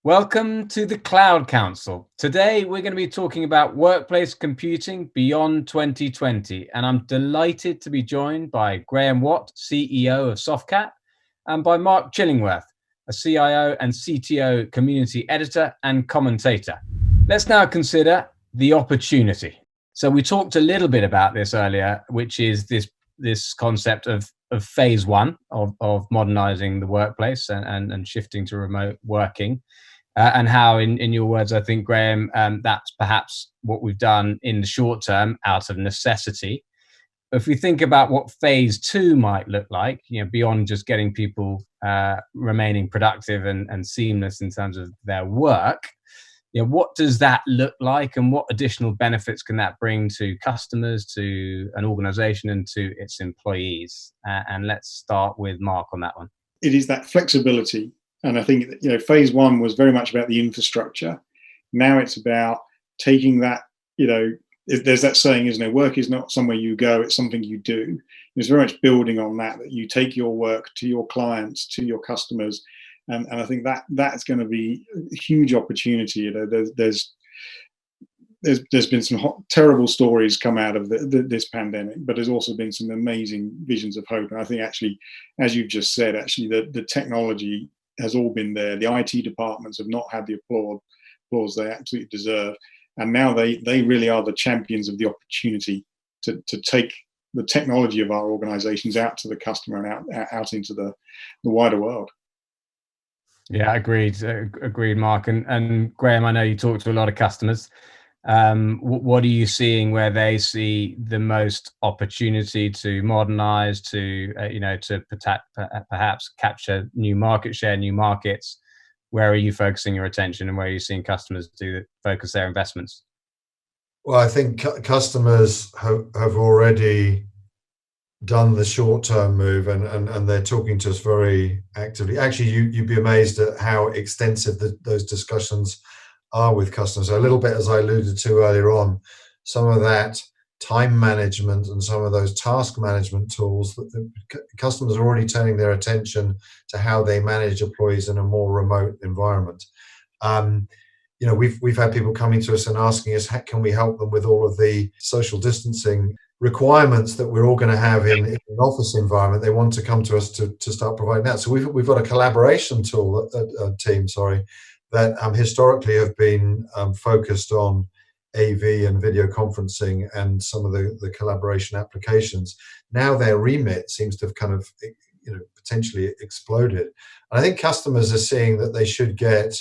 Welcome to the Cloud Council. Today, we're going to be talking about workplace computing beyond 2020. And I'm delighted to be joined by Graham Watt, CEO of Softcat, and by Mark Chillingworth, a CIO and CTO community editor and commentator. Let's now consider the opportunity. So we talked a little bit about this earlier, which is this concept of phase one of modernizing the workplace and shifting to remote working. And how, in your words, I think, Graham, that's perhaps what we've done in the short term out of necessity. If we think about what phase two might look like, beyond just getting people remaining productive and seamless in terms of their work, what does that look like, and what additional benefits can that bring to customers, to an organization, and to its employees? And let's start with Mark on that one. It is that flexibility. And I think phase one was very much about the infrastructure. Now it's about taking that, there's that saying, isn't it? Work is not somewhere you go, it's something you do. It's very much building on that you take your work to your clients, to your customers. And I think that's going to be a huge opportunity. There's been some terrible stories come out of this pandemic, but there's also been some amazing visions of hope. And I think actually, as you've just said, the technology has all been there. The IT departments have not had the applause they absolutely deserve. And now they really are the champions of the opportunity to take the technology of our organizations out to the customer and out into the wider world. Yeah, agreed, Mark. And Graham, I know you talk to a lot of customers. What are you seeing where they see the most opportunity to modernize, to perhaps capture new market share, new markets? Where are you focusing your attention, and where are you seeing customers focus their investments? Well, I think customers have already done the short-term move, and they're talking to us very actively. Actually, you'd be amazed at how extensive those discussions are with customers. A little bit, as I alluded to earlier on, some of that time management and some of those task management tools that the customers are already turning their attention to how they manage employees in a more remote environment. We've had people coming to us and asking us, how can we help them with all of the social distancing requirements that we're all going to have in an office environment? They want to come to us to start providing that. So we've got a collaboration tool, team, that historically have been focused on AV and video conferencing and some of the collaboration applications. Now their remit seems to have kind of potentially exploded. And I think customers are seeing that they should get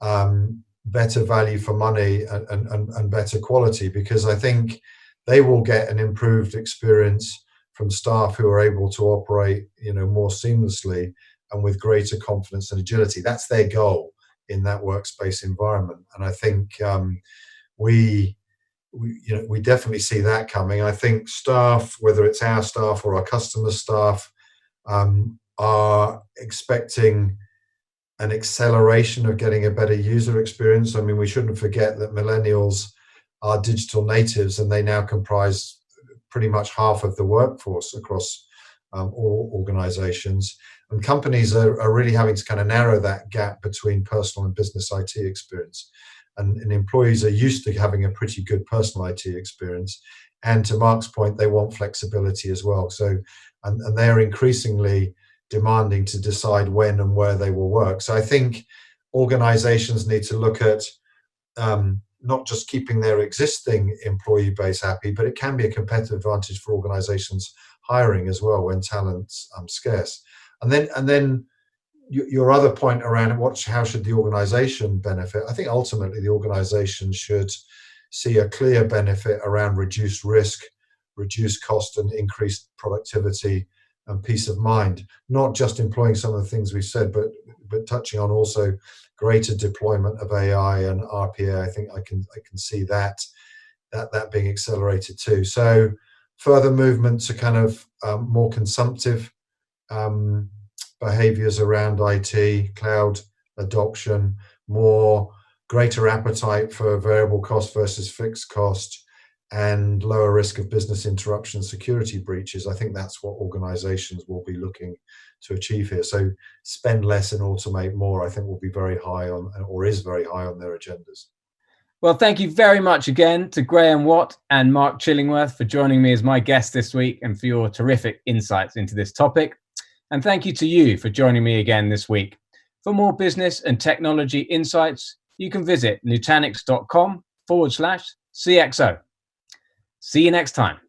better value for money and better quality, because I think they will get an improved experience from staff who are able to operate more seamlessly and with greater confidence and agility. That's their goal in that workspace environment. And I think we definitely see that coming. I think staff, whether it's our staff or our customer staff, are expecting an acceleration of getting a better user experience. I mean, we shouldn't forget that millennials are digital natives, and they now comprise pretty much half of the workforce across all organizations. And companies are really having to kind of narrow that gap between personal and business IT experience. And employees are used to having a pretty good personal IT experience. And to Mark's point, they want flexibility as well. So, and they're increasingly demanding to decide when and where they will work. So I think organizations need to look at not just keeping their existing employee base happy, but it can be a competitive advantage for organizations hiring as well when talent's scarce. And then your other point around how should the organization benefit? I think ultimately the organization should see a clear benefit around reduced risk, reduced cost, and increased productivity and peace of mind. Not just employing some of the things we've said, but touching on also greater deployment of AI and RPA. I think I can see that being accelerated too. So further movement to kind of more consumptive behaviors around IT, cloud adoption, greater appetite for variable cost versus fixed cost, and lower risk of business interruption, security breaches, I think that's what organizations will be looking to achieve here. So spend less and automate more, I think, will be very high on, or is very high on their agendas. Well, thank you very much again to Graham Watt and Mark Chillingworth for joining me as my guest this week and for your terrific insights into this topic. And thank you to you for joining me again this week. For more business and technology insights, you can visit nutanix.com/CXO. See you next time.